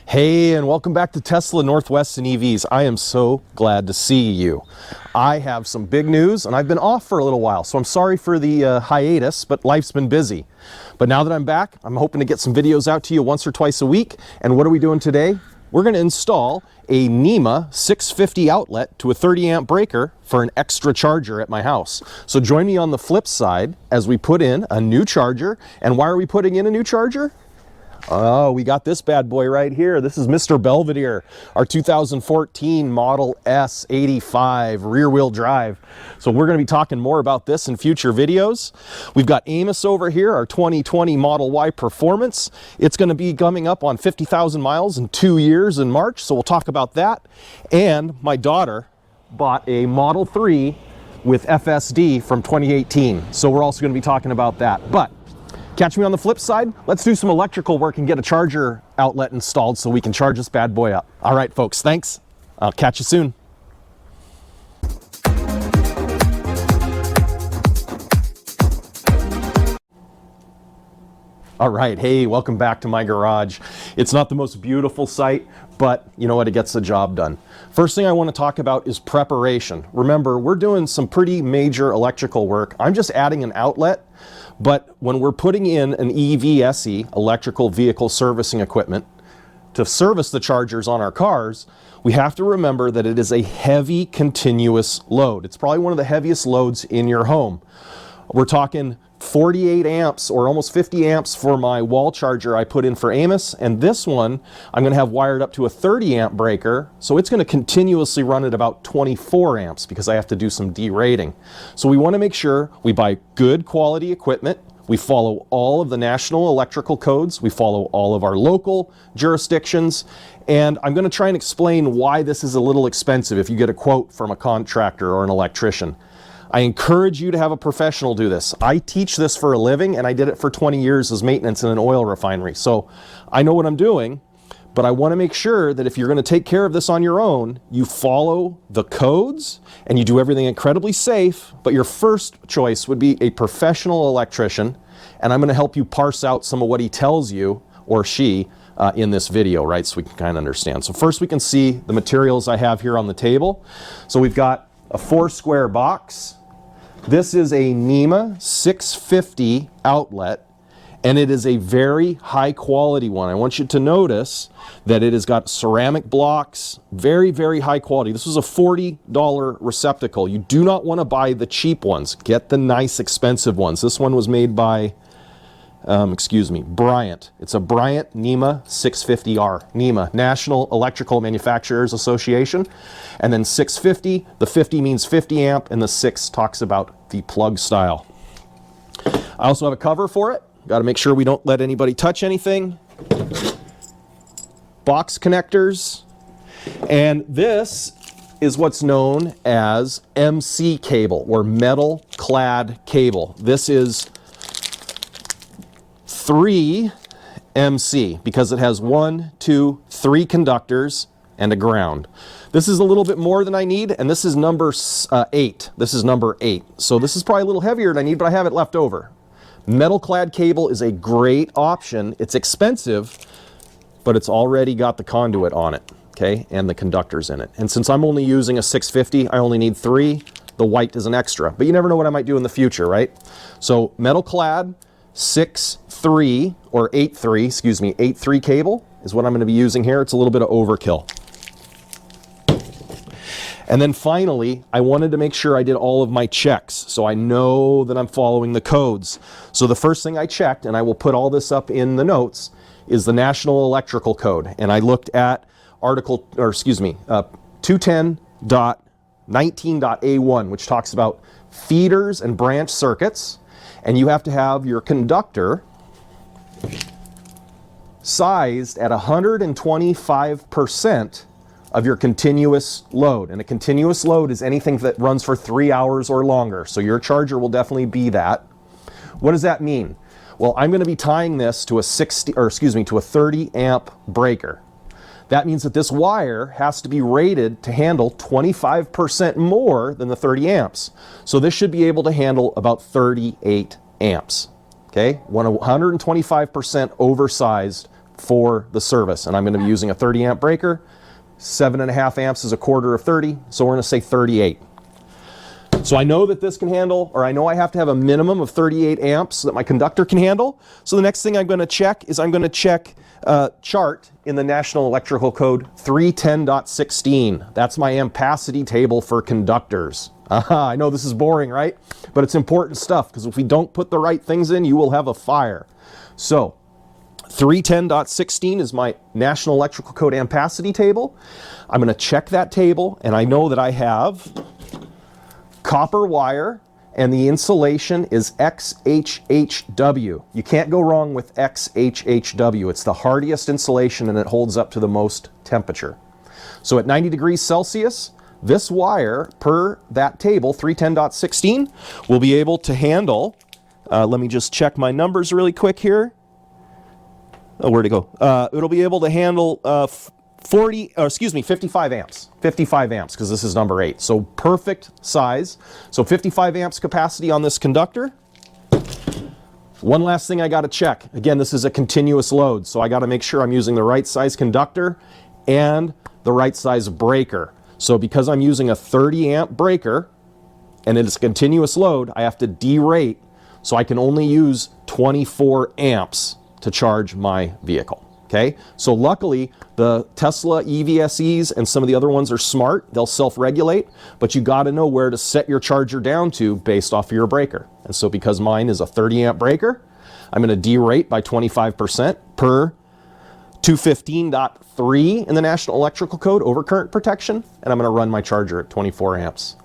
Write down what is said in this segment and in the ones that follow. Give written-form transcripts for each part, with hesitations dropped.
Hey, and welcome back to Tesla Northwest and EVs. I am so glad to see you. I have some big news, and I've been off for a little while, so I'm sorry for the hiatus, but life's been busy. But now that I'm back, I'm hoping to get some videos out to you once or twice a week. And what are we doing today? We're going to install a NEMA 650 outlet to a 30 amp breaker for an extra charger at my house. So join me on the flip side as we put in a new charger. And why are we putting in a new charger? Oh, we got this bad boy right here. This is Mr. Belvedere, our 2014 Model S 85 rear wheel drive. So we're going to be talking more about this in future videos. We've got Amos over here, our 2020 Model Y Performance. It's going to be coming up on 50,000 miles in 2 years in March. So we'll talk about that. And my daughter bought a Model 3 with FSD from 2018. So we're also going to be talking about that. But catch me on the flip side. Let's do some electrical work and get a charger outlet installed so we can charge this bad boy up. All right, folks, thanks. I'll catch you soon. All right, hey, welcome back to my garage. It's not the most beautiful site, but you know what, it gets the job done. First thing I want to talk about is preparation. Remember, we're doing some pretty major electrical work. I'm just adding an outlet. But when we're putting in an EVSE, electrical vehicle servicing equipment, to service the chargers on our cars, we have to remember that it is a heavy continuous load. It's probably one of the heaviest loads in your home. We're talking 48 amps or almost 50 amps for my wall charger I put in for Amos, and this one I'm going to have wired up to a 30 amp breaker, so it's going to continuously run at about 24 amps because I have to do some derating. So we want to make sure we buy good quality equipment, we follow all of the national electrical codes, we follow all of our local jurisdictions, and I'm going to try and explain why this is a little expensive if you get a quote from a contractor or an electrician. I encourage you to have a professional do this. I teach this for a living, and I did it for 20 years as maintenance in an oil refinery. So I know what I'm doing, but I want to make sure that if you're going to take care of this on your own, you follow the codes and you do everything incredibly safe. But your first choice would be a professional electrician, and I'm going to help you parse out some of what he tells you or she in this video, right? So we can kind of understand. So first we can see the materials I have here on the table. So we've got a 4 square box. This is a NEMA 650 outlet, and it is a very high quality one. I want you to notice that it has got ceramic blocks, very, very high quality. This was a $40 receptacle. You do not want to buy the cheap ones. Get the nice expensive ones. This one was made by Bryant. It's a Bryant NEMA 650R. NEMA, National Electrical Manufacturers Association. And then 650, the 50 means 50 amp, and the 6 talks about the plug style. I also have a cover for it. Got to make sure we don't let anybody touch anything. Box connectors. And this is what's known as MC cable, or metal clad cable. This is 3 MC because it has 1, 2, 3 conductors and a ground. This is a little bit more than I need, and this is number 8. This is number 8. So this is probably a little heavier than I need, but I have it left over. Metal clad cable is a great option. It's expensive, but it's already got the conduit on it, okay, and the conductors in it. And since I'm only using a 650, I only need 3. The white is an extra, but you never know what I might do in the future, right? So metal clad 6.3 or 8.3, excuse me, 8.3 cable is what I'm going to be using here. It's a little bit of overkill. And then finally, I wanted to make sure I did all of my checks so I know that I'm following the codes. So the first thing I checked, and I will put all this up in the notes, is the National Electrical Code. And I looked at 210.19.A1, which talks about feeders and branch circuits. And you have to have your conductor sized at 125% of your continuous load. And a continuous load is anything that runs for 3 hours or longer. So your charger will definitely be that. What does that mean? Well, I'm going to be tying this to a 30 amp breaker. That means that this wire has to be rated to handle 25% more than the 30 amps. So this should be able to handle about 38 amps. Okay, 125% oversized for the service. And I'm going to be using a 30 amp breaker. 7.5 amps is a quarter of 30, so we're going to say 38. So I know that this can handle, or I know I have to have a minimum of 38 amps that my conductor can handle. So the next thing I'm going to check is I'm going to check chart in the National Electrical Code 310.16. That's my ampacity table for conductors. I know this is boring, right? But it's important stuff, because if we don't put the right things in, you will have a fire. So 310.16 is my National Electrical Code ampacity table. I'm going to check that table, and I know that I have copper wire, and the insulation is XHHW. You can't go wrong with XHHW. It's the hardiest insulation, and it holds up to the most temperature. So at 90 degrees Celsius, this wire, per that table, 310.16, will be able to handle, let me just check my numbers really quick here. Oh, where'd it go? It'll be able to handle 55 amps. 55 amps, because this is number 8. So perfect size. So 55 amps capacity on this conductor. One last thing I got to check. Again, this is a continuous load, so I got to make sure I'm using the right size conductor and the right size breaker. So because I'm using a 30 amp breaker and it's a continuous load, I have to derate, so I can only use 24 amps to charge my vehicle. Okay, so luckily the Tesla EVSEs and some of the other ones are smart. They'll self-regulate, but you got to know where to set your charger down to based off of your breaker. And so because mine is a 30 amp breaker, I'm going to derate by 25% per 215.3 in the National Electrical Code over current protection, and I'm going to run my charger at 24 amps.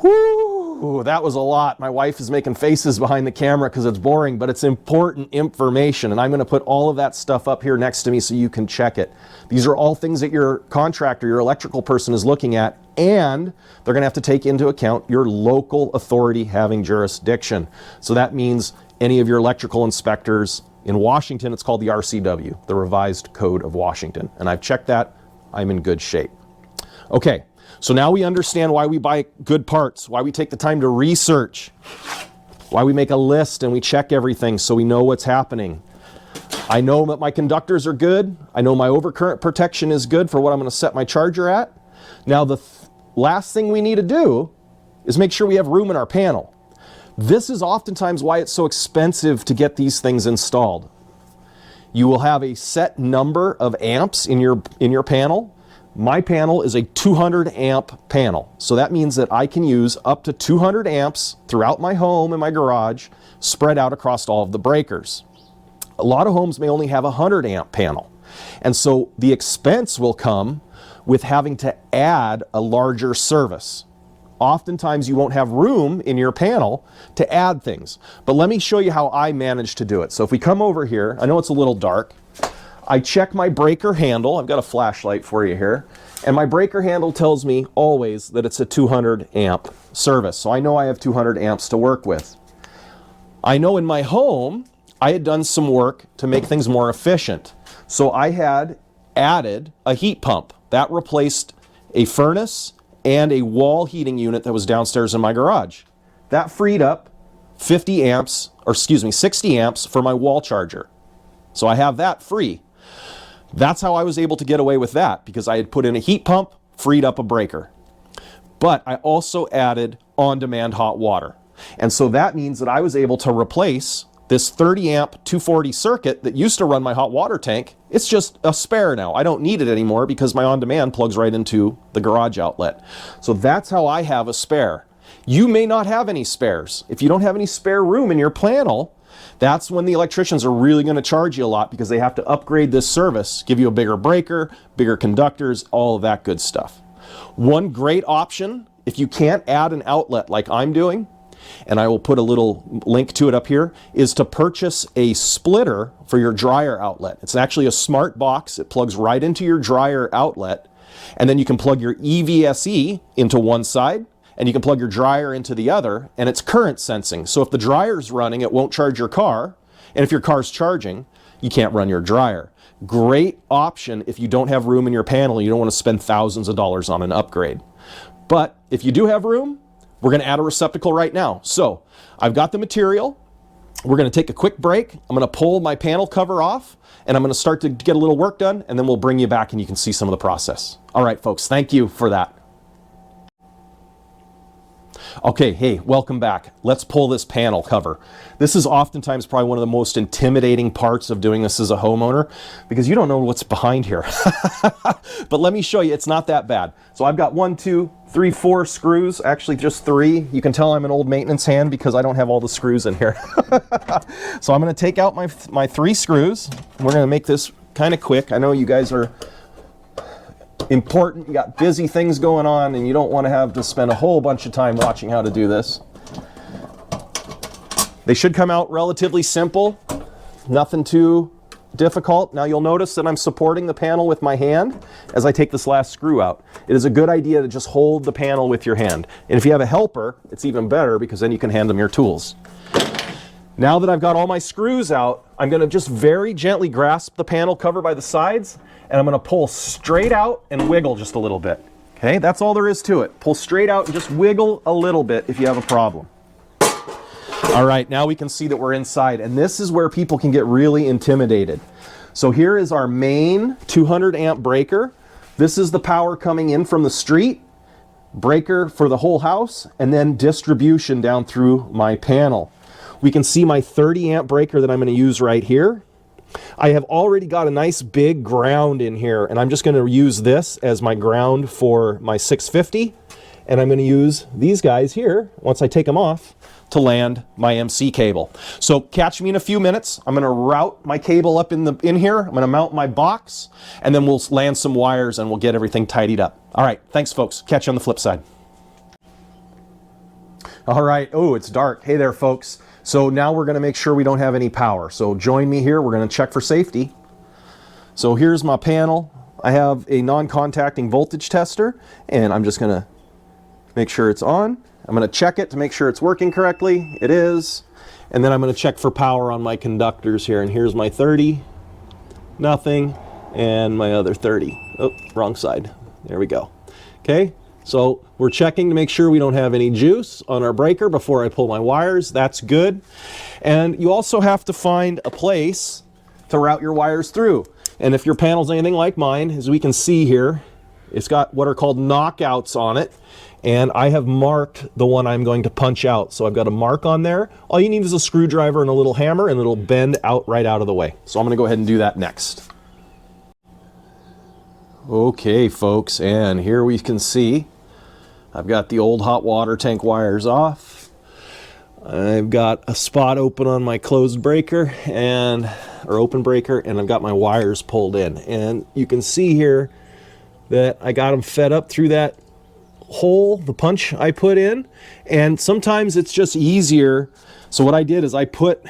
Whoo, that was a lot. My wife is making faces behind the camera because it's boring, but it's important information, and I'm going to put all of that stuff up here next to me so you can check it. These are all things that your contractor, your electrical person is looking at, and they're going to have to take into account your local authority having jurisdiction. So that means any of your electrical inspectors in Washington, it's called the RCW, the Revised Code of Washington, and I've checked that. I'm in good shape. Okay. So now we understand why we buy good parts, why we take the time to research, why we make a list and we check everything so we know what's happening. I know that my conductors are good. I know my overcurrent protection is good for what I'm going to set my charger at. Now the last thing we need to do is make sure we have room in our panel. This is oftentimes why it's so expensive to get these things installed. You will have a set number of amps in your panel. My panel is a 200 amp panel. So that means that I can use up to 200 amps throughout my home and my garage, spread out across all of the breakers. A lot of homes may only have a 100 amp panel. And so the expense will come with having to add a larger service. Oftentimes you won't have room in your panel to add things. But let me show you how I managed to do it. So if we come over here, I know it's a little dark. I check my breaker handle. I've got a flashlight for you here. And my breaker handle tells me always that it's a 200 amp service. So I know I have 200 amps to work with. I know in my home, I had done some work to make things more efficient. So I had added a heat pump. That replaced a furnace and a wall heating unit that was downstairs in my garage. That freed up 60 amps for my wall charger. So I have that free. That's how I was able to get away with that, because I had put in a heat pump, freed up a breaker. But I also added on-demand hot water. And so that means that I was able to replace this 30 amp 240 circuit that used to run my hot water tank. It's just a spare now. I don't need it anymore because my on-demand plugs right into the garage outlet. So that's how I have a spare. You may not have any spares. If you don't have any spare room in your panel, that's when the electricians are really going to charge you a lot, because they have to upgrade this service, give you a bigger breaker, bigger conductors, all of that good stuff. One great option, if you can't add an outlet like I'm doing, and I will put a little link to it up here, is to purchase a splitter for your dryer outlet. It's actually a smart box. It plugs right into your dryer outlet, and then you can plug your EVSE into one side, and you can plug your dryer into the other, and it's current sensing. So if the dryer's running, it won't charge your car, and if your car's charging, you can't run your dryer. Great option if you don't have room in your panel, you don't want to spend thousands of dollars on an upgrade. But if you do have room, we're going to add a receptacle right now. So I've got the material. We're going to take a quick break. I'm going to pull my panel cover off, and I'm going to start to get a little work done, and then we'll bring you back and you can see some of the process. All right, folks, thank you for that. Okay, hey, welcome back. Let's pull this panel cover. This is oftentimes probably one of the most intimidating parts of doing this as a homeowner because you don't know what's behind here. But let me show you, it's not that bad. So I've got 1, 2, 3, 4 screws, actually just 3. You can tell I'm an old maintenance hand because I don't have all the screws in here. So I'm going to take out my 3 screws. We're going to make this kind of quick. I know you guys are important, you got busy things going on, and you don't want to have to spend a whole bunch of time watching how to do this. They should come out relatively simple, nothing too difficult. Now you'll notice that I'm supporting the panel with my hand as I take this last screw out. It is a good idea to just hold the panel with your hand. And if you have a helper, it's even better because then you can hand them your tools. Now that I've got all my screws out, I'm going to just very gently grasp the panel cover by the sides, and I'm going to pull straight out and wiggle just a little bit. Okay, that's all there is to it. Pull straight out and just wiggle a little bit if you have a problem. All right, now we can see that we're inside, and this is where people can get really intimidated. So here is our main 200 amp breaker. This is the power coming in from the street, breaker for the whole house, and then distribution down through my panel. We can see my 30 amp breaker that I'm going to use right here. I have already got a nice big ground in here, and I'm just going to use this as my ground for my 650, and I'm going to use these guys here, once I take them off, to land my MC cable. So catch me in a few minutes. I'm going to route my cable up in here. I'm going to mount my box, and then we'll land some wires and we'll get everything tidied up. All right, thanks folks. Catch you on the flip side. All right, oh, it's dark. Hey there folks. So now we're going to make sure we don't have any power. So join me here. We're going to check for safety. So here's my panel. I have a non-contacting voltage tester, and I'm just going to make sure it's on. I'm going to check it to make sure it's working correctly. It is. And then I'm going to check for power on my conductors here. And here's my 30, nothing, and my other 30. Oh, wrong side. There we go. Okay. So we're checking to make sure we don't have any juice on our breaker before I pull my wires. That's good. And you also have to find a place to route your wires through. And if your panel's anything like mine, as we can see here, it's got what are called knockouts on it. And I have marked the one I'm going to punch out. So I've got a mark on there. All you need is a screwdriver and a little hammer, and it'll bend out right out of the way. So I'm going to go ahead and do that next. Okay, folks, and here we can see I've got the old hot water tank wires off. I've got a spot open on my closed breaker or open breaker, and I've got my wires pulled in. And you can see here that I got them fed up through that hole, the punch I put in. And sometimes it's just easier. So what I did is I put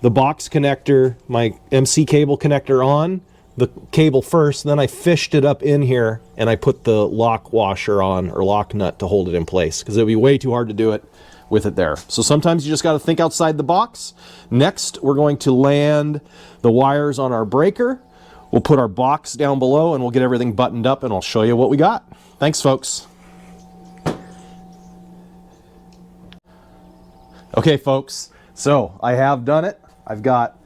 the box connector, my MC cable connector on the cable first, then I fished it up in here and I put the lock washer on, or lock nut, to hold it in place, because it would be way too hard to do it with it there. So sometimes you just got to think outside the box. Next, we're going to land the wires on our breaker. We'll put our box down below and we'll get everything buttoned up, and I'll show you what we got. Thanks, folks. Okay, folks, so I have done it. I've got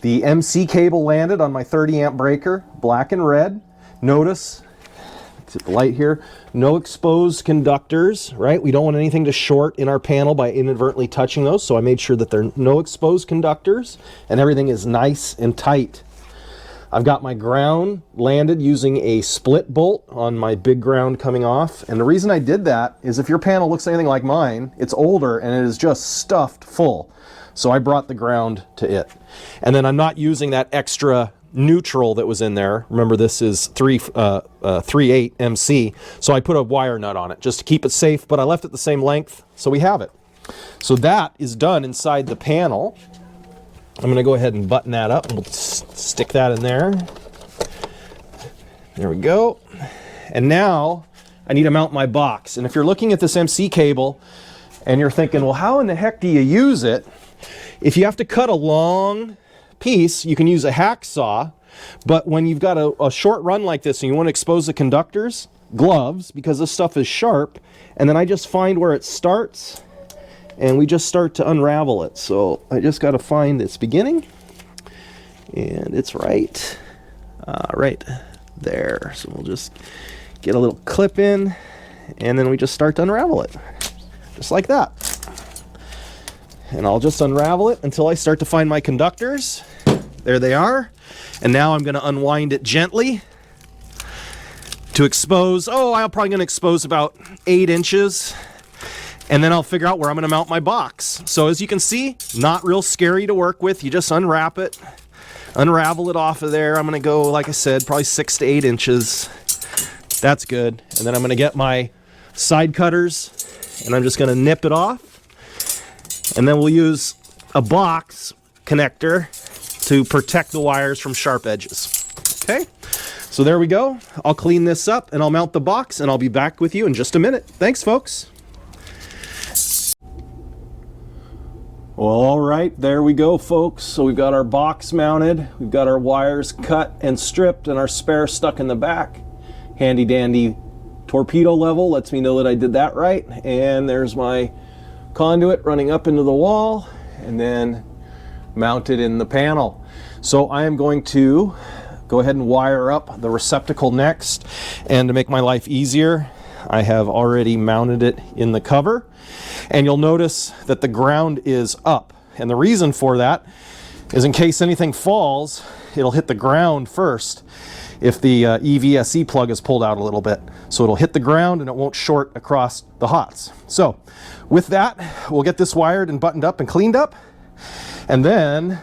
the MC cable landed on my 30 amp breaker, black and red. Notice, let's hit the light here, no exposed conductors, right? We don't want anything to short in our panel by inadvertently touching those, so I made sure that there are no exposed conductors and everything is nice and tight. I've got my ground landed using a split bolt on my big ground coming off, and the reason I did that is if your panel looks anything like mine, it's older and it is just stuffed full. So I brought the ground to it. And then I'm not using that extra neutral that was in there. Remember, this is 3/8 MC. So I put a wire nut on it just to keep it safe, but I left it the same length, so we have it. So that is done inside the panel. I'm going to go ahead and button that up, and we'll stick that in there. There we go. And now I need to mount my box. And if you're looking at this MC cable and you're thinking, well, how in the heck do you use it? If you have to cut a long piece, you can use a hacksaw, but when you've got a short run like this and you want to expose the conductors, gloves, because this stuff is sharp, and then I just find where it starts and we just start to unravel it. So I just got to find its beginning, and it's right there. So we'll just get a little clip in, and then we just start to unravel it, just like that. And I'll just unravel it until I start to find my conductors. There they are. And now I'm going to unwind it gently to expose, I'm probably going to expose about 8 inches. And then I'll figure out where I'm going to mount my box. So as you can see, not real scary to work with. You just unwrap it, unravel it off of there. I'm going to go, like I said, probably 6 to 8 inches. That's good. And then I'm going to get my side cutters, and I'm just going to nip it off. And then we'll use a box connector to protect the wires from sharp edges. Okay, so there we go. I'll clean this up and I'll mount the box, and I'll be back with you in just a minute. Thanks, folks. Well, all right, there we go, folks. So we've got our box mounted, we've got our wires cut and stripped, and our spare stuck in the back. Handy dandy torpedo level lets me know that I did that right. And there's my conduit running up into the wall, and then mounted in the panel. So I am going to go ahead and wire up the receptacle next, and to make my life easier, I have already mounted it in the cover. And you'll notice that the ground is up, and the reason for that is in case anything falls, it'll hit the ground first if the EVSE plug is pulled out a little bit. So it'll hit the ground and it won't short across the hots. So with that, we'll get this wired and buttoned up and cleaned up, and then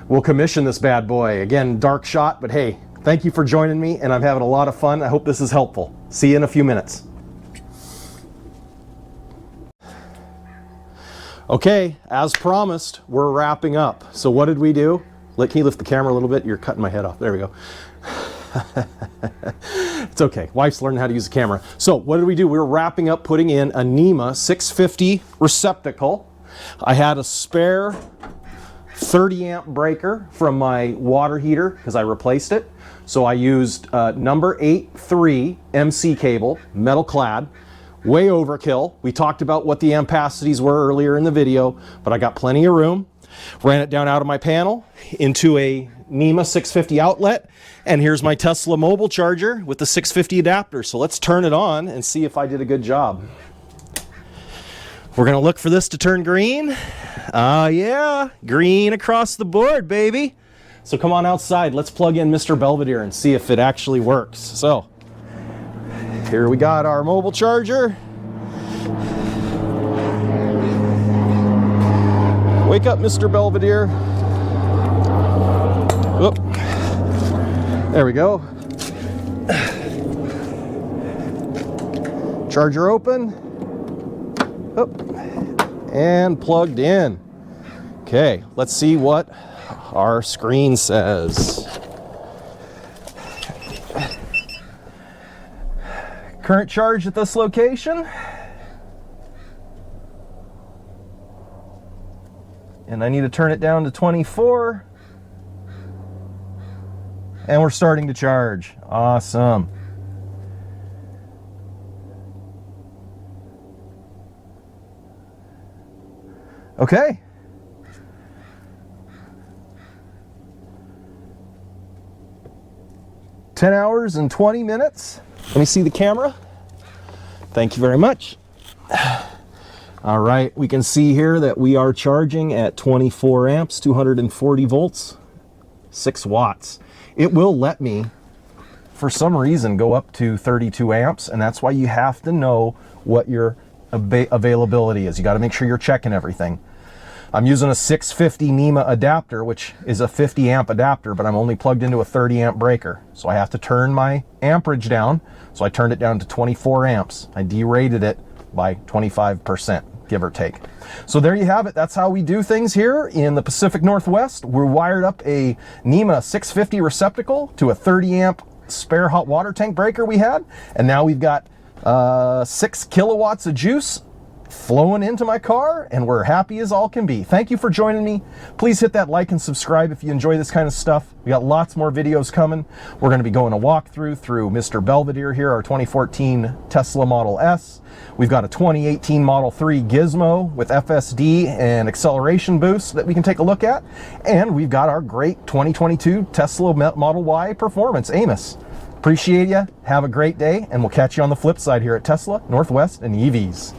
we'll commission this bad boy. Again, dark shot, but hey, thank you for joining me, and I'm having a lot of fun. I hope this is helpful. See you in a few minutes. Okay, as promised, we're wrapping up. So what did we do? Can you lift the camera a little bit? You're cutting my head off. There we go. It's okay. Wife's learning how to use the camera. So what did we do? We were wrapping up putting in a NEMA 650 receptacle. I had a spare 30 amp breaker from my water heater because I replaced it. So I used number 8.3 MC cable, metal clad. Way overkill. We talked about what the ampacities were earlier in the video, but I got plenty of room. Ran it down out of my panel into a NEMA 650 outlet, and here's my Tesla mobile charger with the 650 adapter. So let's turn it on and see if I did a good job. We're gonna look for this to turn green. Yeah, green across the board, baby. So come on outside, let's plug in Mr. Belvedere and see if it actually works. So here we got our mobile charger. Wake up, Mr. Belvedere. Whoop. There we go. Charger open. Whoop. And plugged in. Okay, let's see what our screen says. Current charge at this location. And I need to turn it down to 24. And we're starting to charge. Awesome. Okay. $10 hours and 20 minutes. Let me see the camera. Thank you very much. All right, we can see here that we are charging at 24 amps, 240 volts, 6 watts. It will let me, for some reason, go up to 32 amps, and that's why you have to know what your availability is. You got to make sure you're checking everything. I'm using a 650 NEMA adapter, which is a 50 amp adapter, but I'm only plugged into a 30 amp breaker. So I have to turn my amperage down. So I turned it down to 24 amps. I derated it by 25%, give or take. So there you have it. That's how we do things here in the Pacific Northwest. We're wired up a NEMA 650 receptacle to a 30 amp spare hot water tank breaker we had. And now we've got 6 kilowatts of juice flowing into my car, and we're happy as all can be. Thank you for joining me. Please hit that like and subscribe if you enjoy this kind of stuff. We got lots more videos coming. We're going to be going a walkthrough through Mr. Belvedere here, our 2014 Tesla Model S. We've got a 2018 Model 3 Gizmo with FSD and acceleration boost that we can take a look at. And we've got our great 2022 Tesla Model Y Performance, Amos. Appreciate you. Have a great day, and we'll catch you on the flip side here at Tesla, Northwest, and EVs.